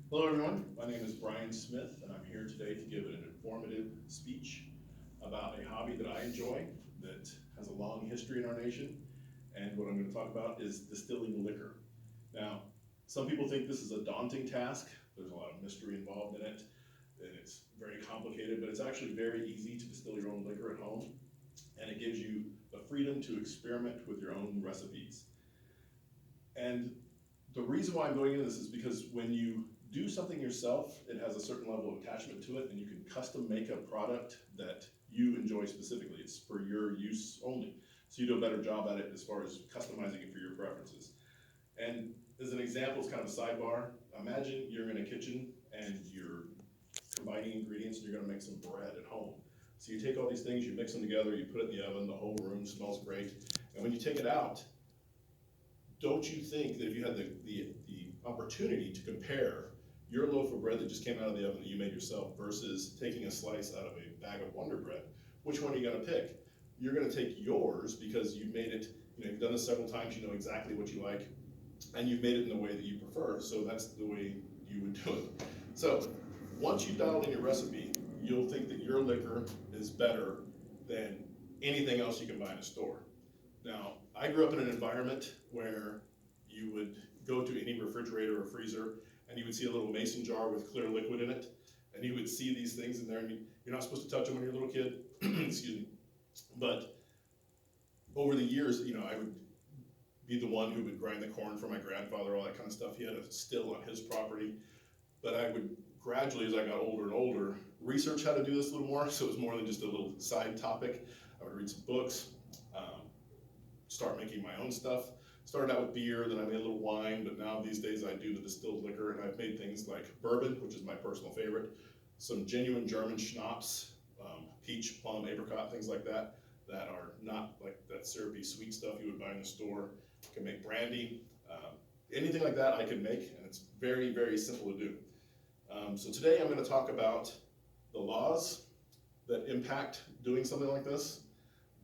Hello, everyone. My name is Brian Smith, and I'm here today to give an informative speech about a hobby that I enjoy that has a long history in our nation. And what I'm going to talk about is distilling liquor. Now, some people think this is a daunting task. There's a lot of mystery involved in it, and it's very complicated, but it's actually very easy to distill your own liquor at home, and it gives you the freedom to experiment with your own recipes. And the reason why I'm going into this is because when you do something yourself, it has a certain level of attachment to it, and you can custom make a product that you enjoy specifically. It's for your use only. So you do a better job at it as far as customizing it for your preferences. And as an example, it's kind of a sidebar. Imagine you're in a kitchen and you're combining ingredients and you're gonna make some bread at home. So you take all these things, you mix them together, you put it in the oven, the whole room smells great. And when you take it out, don't you think that if you had the opportunity to compare your loaf of bread that just came out of the oven that you made yourself versus taking a slice out of a bag of Wonder Bread, which one are you gonna pick? You're gonna take yours because you've made it, you've done this several times, you know exactly what you like, and you've made it in the way that you prefer, so that's the way you would do it. So, once you've dialed in your recipe, you'll think that your liquor is better than anything else you can buy in a store. Now, I grew up in an environment where you would go to any refrigerator or freezer and you would see a little mason jar with clear liquid in it, and you would see these things in there, and you're not supposed to touch them when you're a little kid, excuse me. But over the years, I would be the one who would grind the corn for my grandfather, all that kind of stuff. He had a still on his property, but I would gradually, as I got older and older, research how to do this a little more, so it was more than just a little side topic. I would read some books, start making my own stuff. Started out with beer, then I made a little wine, but now these days I do the distilled liquor, and I've made things like bourbon, which is my personal favorite, some genuine German schnapps, peach, plum, apricot, things like that, that are not like that syrupy sweet stuff you would buy in the store. I can make brandy, anything like that I can make, and it's very, very simple to do. So today I'm going to talk about the laws that impact doing something like this,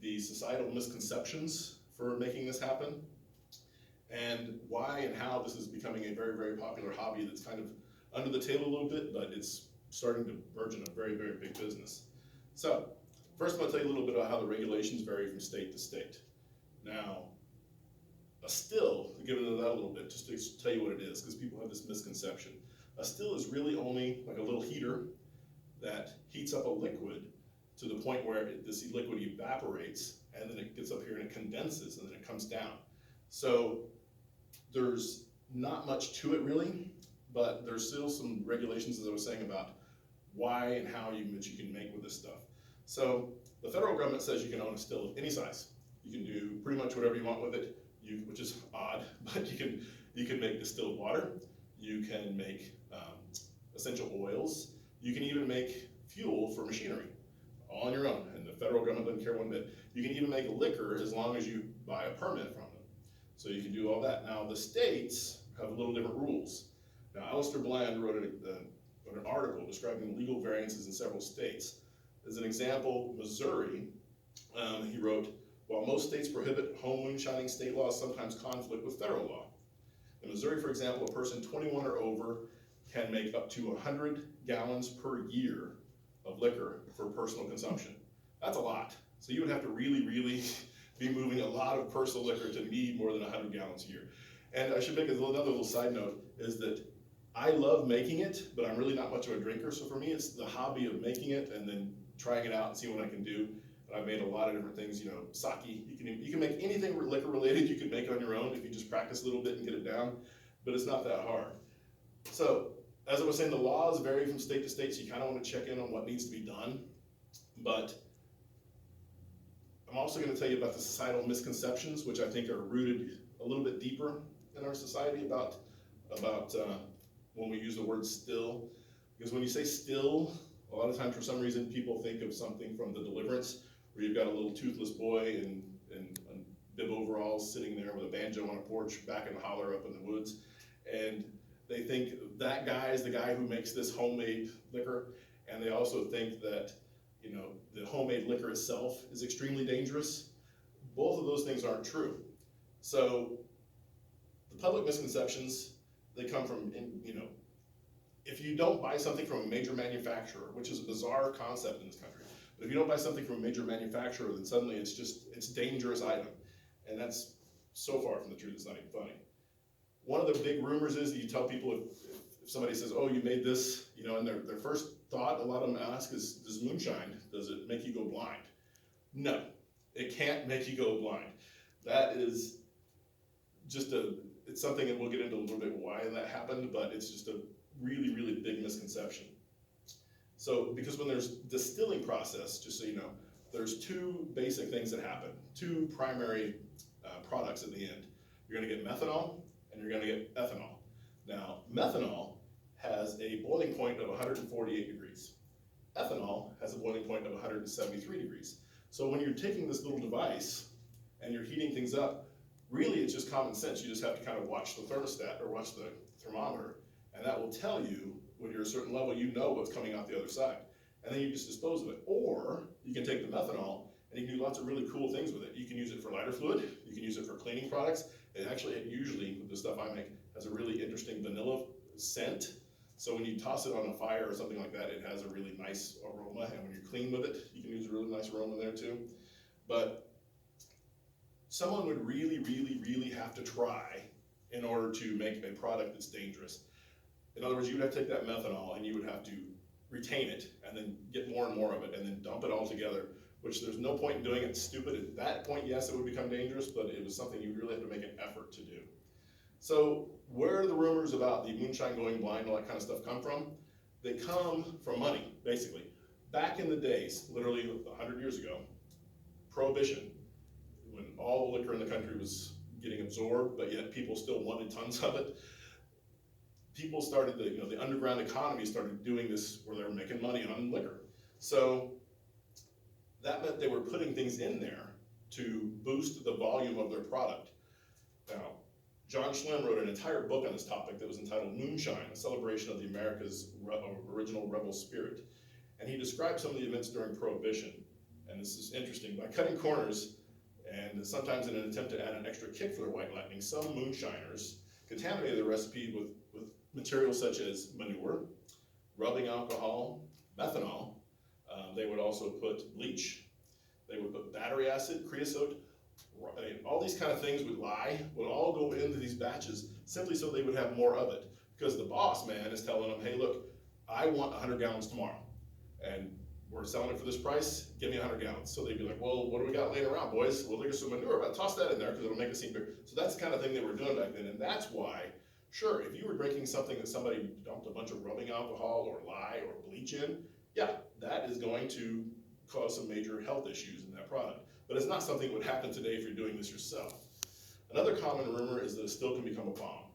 the societal misconceptions for making this happen, and why and how this is becoming a very, very popular hobby that's kind of under the table a little bit, but it's starting to merge in a very, very big business. So, first I'm going to tell you a little bit about how the regulations vary from state to state. Now, a still, to get into that a little bit, just to tell you what it is, because people have this misconception. A still is really only like a little heater that heats up a liquid to the point where this liquid evaporates, and then it gets up here and it condenses, and then it comes down. So there's not much to it really, but there's still some regulations, as I was saying, about why and how you can make with this stuff. So the federal government says you can own a still of any size. You can do pretty much whatever you want with it, which is odd, but you can make distilled water, you can make essential oils, you can even make fuel for machinery, all on your own, and the federal government doesn't care one bit. You can even make liquor as long as you buy a permit from them. So you can do all that. Now the states have a little different rules. Now Alistair Bland wrote an article describing legal variances in several states. As an example, Missouri, he wrote, while most states prohibit home moonshining, state laws sometimes conflict with federal law. In Missouri, for example, a person 21 or over can make up to 100 gallons per year of liquor for personal consumption. That's a lot. So you would have to really, really be moving a lot of personal liquor to need more than 100 gallons a year. And I should make another little side note, is that I love making it, but I'm really not much of a drinker. So for me, it's the hobby of making it and then trying it out and seeing what I can do. And I've made a lot of different things, sake. You can make anything liquor related you can make on your own if you just practice a little bit and get it down, but it's not that hard. So as I was saying, the laws vary from state to state, so you kind of want to check in on what needs to be done. But I'm also going to tell you about the societal misconceptions, which I think are rooted a little bit deeper in our society about when we use the word still. Because when you say still, a lot of times for some reason people think of something from the Deliverance, where you've got a little toothless boy in bib overalls sitting there with a banjo on a porch back in the holler up in the woods. And they think that guy is the guy who makes this homemade liquor. And they also think that the homemade liquor itself is extremely dangerous. Both of those things aren't true. So the public misconceptions, they come from if you don't buy something from a major manufacturer, which is a bizarre concept in this country, but if you don't buy something from a major manufacturer, then suddenly it's a dangerous item. And that's so far from the truth, it's not even funny. One of the big rumors is that you tell people if somebody says, oh, you made this, you know, and their first thought, a lot of them ask is, does moonshine, does it make you go blind? No, it can't make you go blind. That is just it's something that we'll get into a little bit why that happened, but it's just a really, really big misconception. So, because when there's distilling process, just so you know, there's two basic things that happen, two primary products at the end. You're gonna get methanol and you're gonna get ethanol. Now, methanol has a boiling point of 148 degrees. Ethanol has a boiling point of 173 degrees. So when you're taking this little device and you're heating things up, really it's just common sense. You just have to kind of watch the thermostat or watch the thermometer, and that will tell you when you're a certain level, you know what's coming out the other side. And then you just dispose of it. Or you can take the methanol and you can do lots of really cool things with it. You can use it for lighter fluid, you can use it for cleaning products. It usually, with the stuff I make, has a really interesting vanilla scent. So when you toss it on a fire or something like that, it has a really nice aroma. And when you're clean with it, you can use a really nice aroma there too. But someone would really, really, really have to try in order to make a product that's dangerous. In other words, you would have to take that methanol and you would have to retain it and then get more and more of it and then dump it all together, which there's no point in doing it. It's stupid. At that point, yes, it would become dangerous, but it was something you really have to make an effort to do. So where do the rumors about the moonshine going blind, all that kind of stuff come from? They come from money, basically. Back in the days, literally 100 years ago, Prohibition, when all the liquor in the country was getting absorbed, but yet people still wanted tons of it, people started, the underground economy started doing this where they were making money on liquor. So that meant they were putting things in there to boost the volume of their product. Now, John Schlimm wrote an entire book on this topic that was entitled Moonshine, a celebration of the America's original rebel spirit. And he described some of the events during Prohibition. And this is interesting. By cutting corners, and sometimes in an attempt to add an extra kick for their White Lightning, some moonshiners contaminated the recipe with materials such as manure, rubbing alcohol, methanol. They would also put bleach. They would put battery acid, creosote. All these kind of things would all go into these batches simply so they would have more of it. Because the boss man is telling them, hey, look, I want 100 gallons tomorrow. And we're selling it for this price, give me 100 gallons. So they'd be like, well, what do we got laying around, boys? Well, there's some manure, but toss that in there because it'll make it seem bigger. So that's the kind of thing they were doing back then. And that's why, sure, if you were drinking something that somebody dumped a bunch of rubbing alcohol or lye or bleach in, yeah, that is going to cause some major health issues in that product. But it's not something that would happen today if you're doing this yourself. Another common rumor is that it still can become a bomb.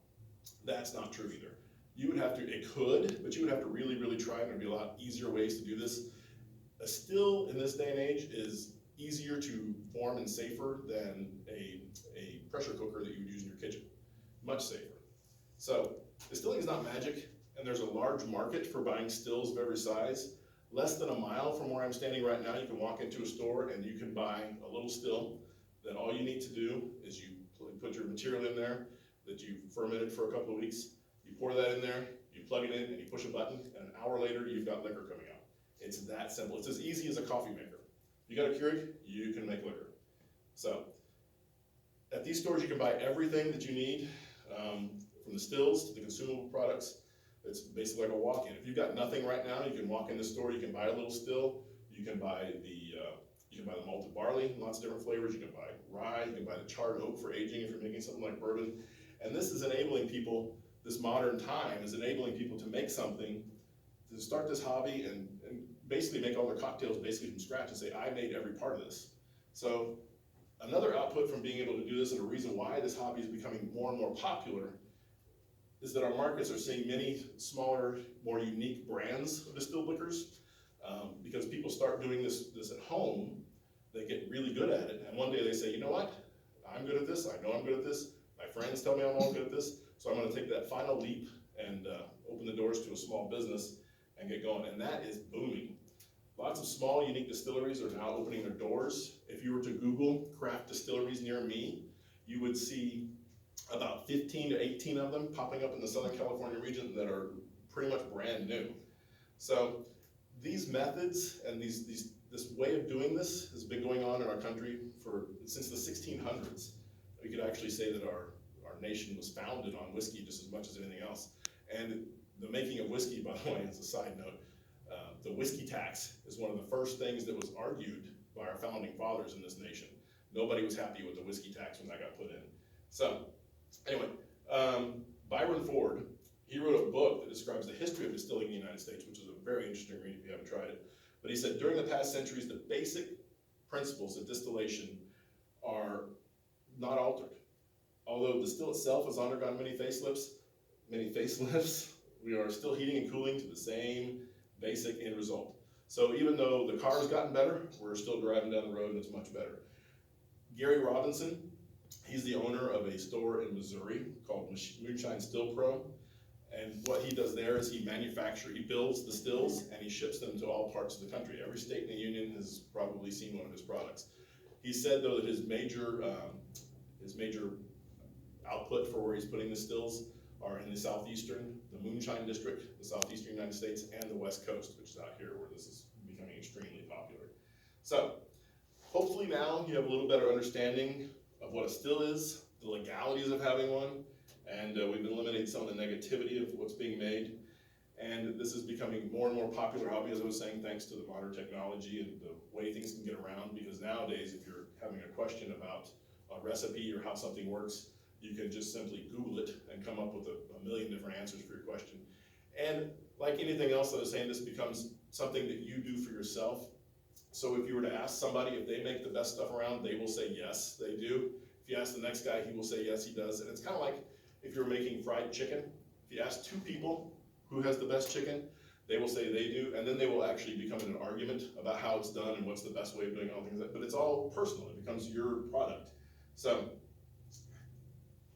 That's not true either. It could, but you would have to really, really try, and there'd be a lot easier ways to do this. A still in this day and age is easier to form and safer than a pressure cooker that you would use in your kitchen. Much safer. So distilling is not magic, and there's a large market for buying stills of every size. Less than a mile from where I'm standing right now, you can walk into a store and you can buy a little still. Then all you need to do is you put your material in there that you fermented for a couple of weeks. You pour that in there, you plug it in, and you push a button, and an hour later, you've got liquor coming out. It's that simple. It's as easy as a coffee maker. You got a Keurig, you can make liquor. So, at these stores, you can buy everything that you need, from the stills to the consumable products. It's basically like a walk-in. If you've got nothing right now, you can walk in the store, you can buy a little still, you can buy the malted barley, lots of different flavors, you can buy rye, you can buy the charred oak for aging if you're making something like bourbon. And this is enabling people, this modern time is enabling people to make something, to start this hobby and basically make all their cocktails basically from scratch and say, I made every part of this. So another output from being able to do this, and a reason why this hobby is becoming more and more popular, is that our markets are seeing many smaller, more unique brands of distilled liquors. Because people start doing this at home, they get really good at it, and one day they say, you know what, I'm good at this, I know I'm good at this, my friends tell me I'm all good at this, so I'm gonna take that final leap and open the doors to a small business and get going, and that is booming. Lots of small, unique distilleries are now opening their doors. If you were to Google craft distilleries near me, you would see about 15 to 18 of them popping up in the Southern California region that are pretty much brand new. So these methods and this way of doing this has been going on in our country since the 1600s. We could actually say that our nation was founded on whiskey just as much as anything else. And the making of whiskey, by the way, as a side note, the whiskey tax is one of the first things that was argued by our founding fathers in this nation. Nobody was happy with the whiskey tax when that got put in. So, anyway, Byron Ford, he wrote a book that describes the history of distilling in the United States, which is a very interesting read if you haven't tried it. But he said, during the past centuries, the basic principles of distillation are not altered. Although the still itself has undergone many facelifts, we are still heating and cooling to the same basic end result. So even though the car has gotten better, we're still driving down the road and it's much better. Gary Robinson, he's the owner of a store in Missouri called Moonshine Still Pro. And what he does there is he builds the stills and he ships them to all parts of the country. Every state in the union has probably seen one of his products. He said though that his major output for where he's putting the stills are in the Moonshine District, the southeastern United States, and the West Coast, which is out here where this is becoming extremely popular. So, hopefully now you have a little better understanding of what a still is, the legalities of having one, and we've eliminated some of the negativity of what's being made. And this is becoming more and more popular hobby, as I was saying, thanks to the modern technology and the way things can get around, because nowadays if you're having a question about a recipe or how something works, you can just simply Google it and come up with a million different answers for your question. And like anything else that I was saying, this becomes something that you do for yourself. So if you were to ask somebody if they make the best stuff around, they will say yes, they do. If you ask the next guy, he will say yes, he does. And it's kind of like if you're making fried chicken. If you ask two people who has the best chicken, they will say they do, and then they will actually become in an argument about how it's done and what's the best way of doing all things. But it's all personal. It becomes your product. So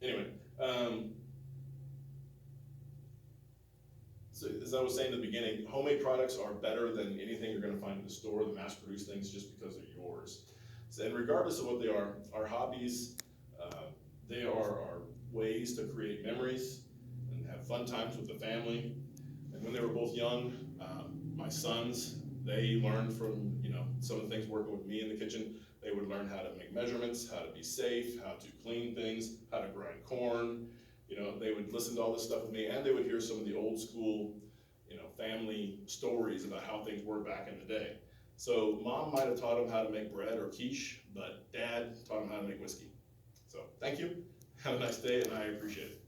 anyway, so as I was saying in the beginning, homemade products are better than anything you're going to find in the store, the mass-produced things, just because they're yours. So, and regardless of what they are, our hobbies, they are our ways to create memories and have fun times with the family. And when they were both young, my sons, they learned from some of the things working with me in the kitchen. They would learn how to make measurements, how to be safe, how to clean things, how to grind corn. They would listen to all this stuff with me, and they would hear some of the old school, family stories about how things were back in the day. So mom might have taught them how to make bread or quiche, but dad taught them how to make whiskey. So thank you. Have a nice day, and I appreciate it.